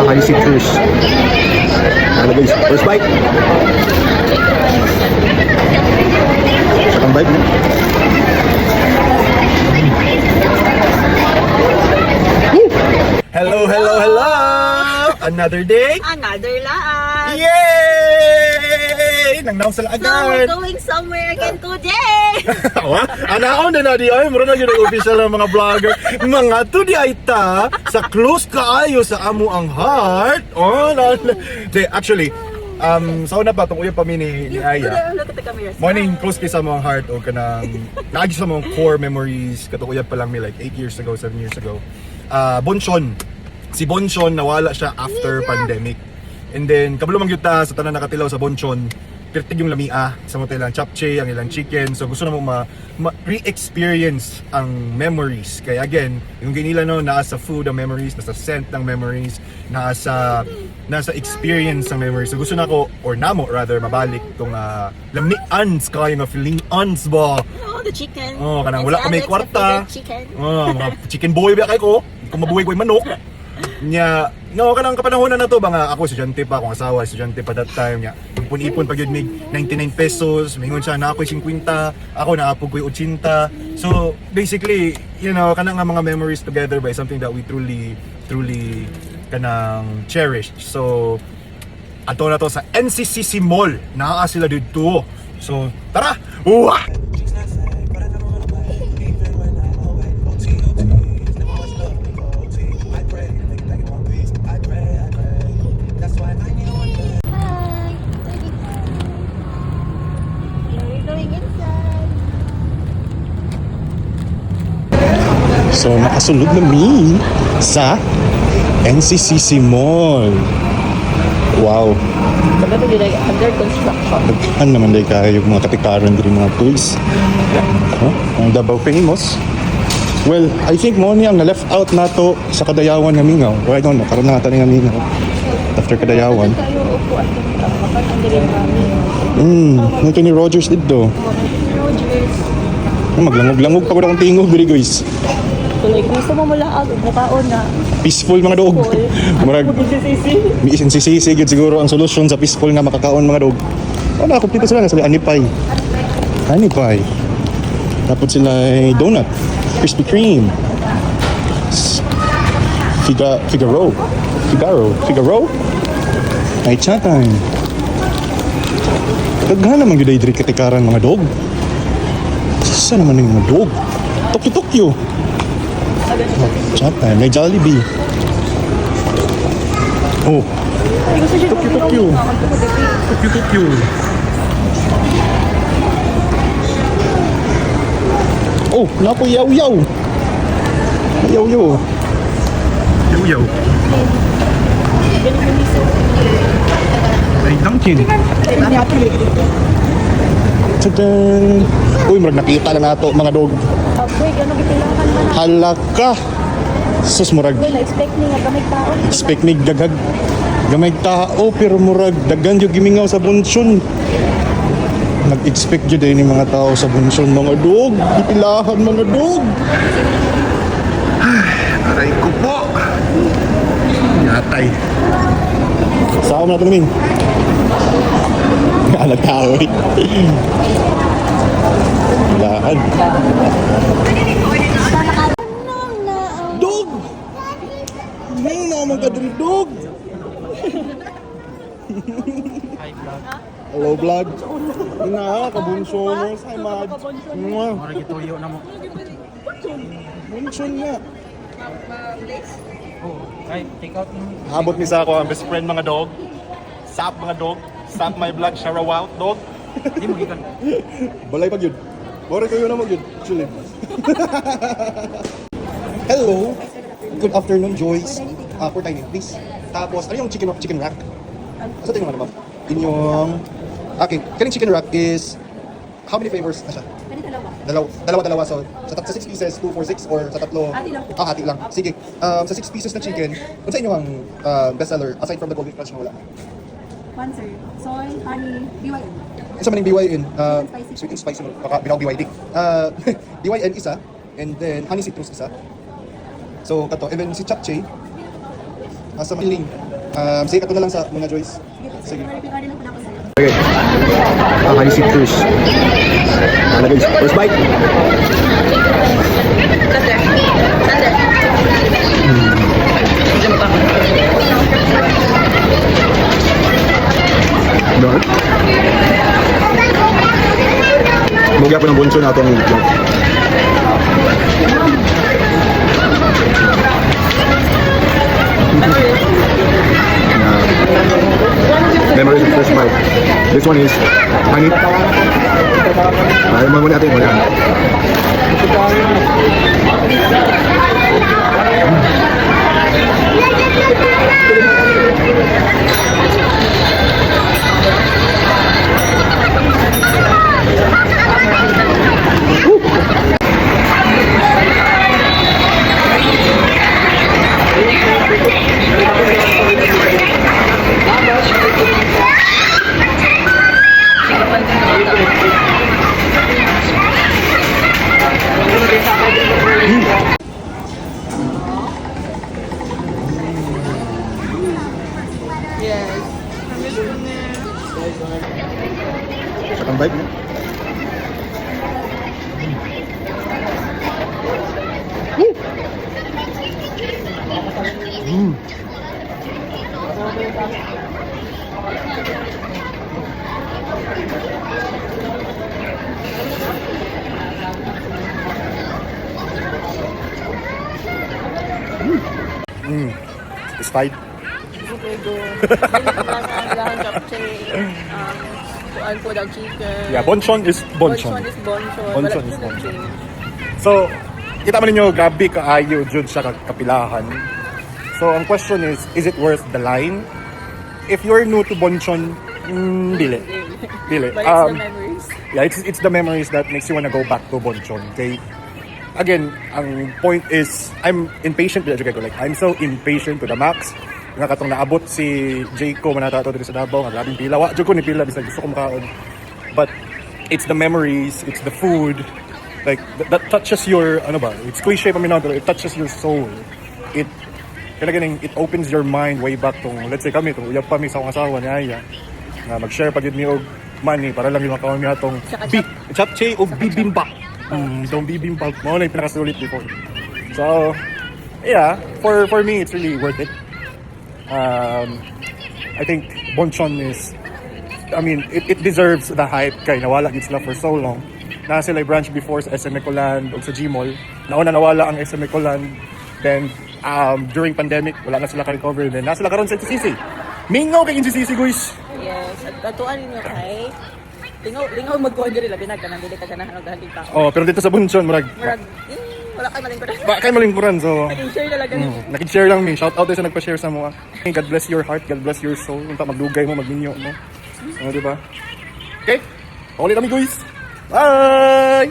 high citrus. Ano guys, first bite. Second bite. Hello, hello, hello! Another day? Another laan. Yay! Nangnaw sa So we're laagan! going somewhere again today. Awa, anaon na di ay mura na gyud ang official ng mga vlogger. Mga tudi ay ta sa close kaayo sa amo ang heart. Oh, actually, sa una pa tong uyab pa mi ni Aya. Look at the camera. Morning close kay sa mga heart o kanang naagi sa mga core memories katong uyab pa lang mi like 8 years ago, 7 years ago. Bonchon. Si Bonchon nawala siya after pandemic. And then kabalo man gyud ta sa tanan nakatilaw sa Bonchon. Pirtig yung lamia sa motel ang chapche, ang ilang chicken. So gusto na mo re-experience ang memories. Kaya again, yung ginila no, nasa food ang memories, nasa scent ng memories, nasa experience ng memories. So gusto na ko, or namo rather, mabalik tong lamians kaya nga feeling uns ba. Oh, the chicken. Oh, kanang It's wala ka may Alex, kwarta. the favorite chicken. Oh, mga chicken boy ba kay ko? Kung mabuhay ko yung manok. Nya, no, kanang kapanahonan na to ba nga ako estudyante pa, akong asawa estudyante pa that time nya. Ipon-ipon pag yun mig 99 pesos, mingon siya na ako 50, ako naapog ko 80. So basically, you know, kanang nga mga memories together by something that we truly kanang cherished. So ato na to sa NCCC Mall, naa sila dito. So tara! Uwa! So nakasulod na mi sa NCCC Mall. Wow. Dapat yun ay under construction. Ano naman day kayo yung mga katikaran din mga toys. Oh, ang Davao famous. Well, I think mo niya ang na-left out nato sa Kadayawan nga Mingaw. Or I don't know, karon na nga nga Mingaw. After Kadayawan. Tayo upuan ng makatanggalin namin. Nito ni Rogers dito. Rogers. Maglangog-langog pa ko na kong tingog, very guys. So like, gusto mo mulaag, mukhaon na. Peaceful mga dog. Marag, may isin sisisi, yun siguro ang solusyon sa peaceful nga makakaon mga dog. Wala, kumpito sila na sila, anipay. Anipay. Tapos sila ay donut, Krispy Kreme. Figaro. Ay chatan. Daghan naman yun ay diri katikaran mga dog. Saan naman yung mga dog? Tokyo. Chatan, may Jollibee. Oh. Tokyo. Oh, napo yaw-yaw. Yaw-yaw. Ay, Dunkin. Tadaan. Uy, marag nakita na nato mga dog. Wait, ano gitilangan man na? Halaka. Sus murag. Na-expect ni nga gamay taon. Expect ni dagag. Gamay tao pero murag dagan yung gimingaw sa bunsyon. Nag-expect yun din yung mga tao sa bunsyon mga dog. Ipilahan mga dog. Aray ko po. Yatay. Saan mo natin namin? Alag tao eh. Lahan. Dog! Ngayon na magkadali dog! Hello vlog. Ina, kabunsoners. Hi Mad. Mara gituyo na mo. Bunson nga. Oh, kay take out mo. Habot ni sa ako ang best friend mga dog. Sap mga dog. Sap my vlog. Shout out dog. Di mo gikan. Balay pag yun. Bore kayo na mag yun. Actually. Hello. Good afternoon, Joyce. For timing, please. Tapos, ano yung chicken rack? Sa tingin naman, ma'am. Inyong... Okay, kaning chicken rack is... How many flavors na siya? Dalawa. So, sa 6 pieces, 2 for 6 or sa tatlo... Hati lang. Hati lang. Sige. Sa 6 pieces na chicken, kung sa inyo ang bestseller, aside from the Golden Crunch na wala? One, sir. Soy, honey, BYN. Isa man yung BYN, Spicy. sweet and spicy, baka binaw BYD. BYN isa, and then honey citrus isa. So, kato, and then si Chapche, sa Mahiling, Sige, ito na lang sa mga Joyce. Sige. Malipin lang po na ako sa'yo. Okay. Honey citrus. Guys, first bite. Dark. Mugya po ng bunso na itong vlog. Memories of first bite. This one is honey. Ayaw mo natin. Wala. Yes. Second bite mo. It's tight. Pwede. Ang lahat capture. Kuan po daw chicken. Yeah, bonchon is bonchon. Bonchon is bonchon. Bonchon Wala is po bonchon. change. So, kita mo ninyo, grabe kaayo dyan sa kapilahan. So, ang question is it worth the line? If you're new to bonchon, dili. Dili. But it's the memories. Yeah, it's the memories that makes you wanna go back to bonchon. Okay? Again, ang point is, I'm impatient with ko. Like, I'm so impatient to the max. Nga katong naabot si Jayco, manatato dito sa Davao, nga grabing pila. Wa, dyan ko ni pila, bisag gusto kong kaon. But, it's the memories, it's the food, like, that touches your, ano ba, it's cliche pa minado, it touches your soul. It, kaya ganing, it opens your mind way back tong, let's say kami, itong uyab pa mi sa akong asawa ni Aya, na mag-share pa yun mi og money, para lang yung makawin mi atong chapche o bibimbap. Itong bibimbap mo na yung pinakasulit before. So, yeah, for me, it's really worth it. I think bonchon is, I mean, it deserves the hype kay nawala gid sila for so long. Na sila branch before sa SM Ecoland o sa Gmall. Nauna nawala ang SM Ecoland. Then during pandemic, wala na sila ka-recover. Then nasa sila karon sa NCCC. Mingaw kay NCCC guys. Yes. At atuan ninyo kay lingaw magkuhan diri labi na kanang dili ka ganahan og daling tao. Oh, pero dito sa bonchon murag Wala kay malingkuran. ba kay malingkuran so Share talaga. nakik-share lang mi. Shout out sa nagpa-share sa mo. God bless your heart, God bless your soul. Unta magdugay mo, magminyo mo. Oh, di ba? Okay? Ulit kami guys. Bye!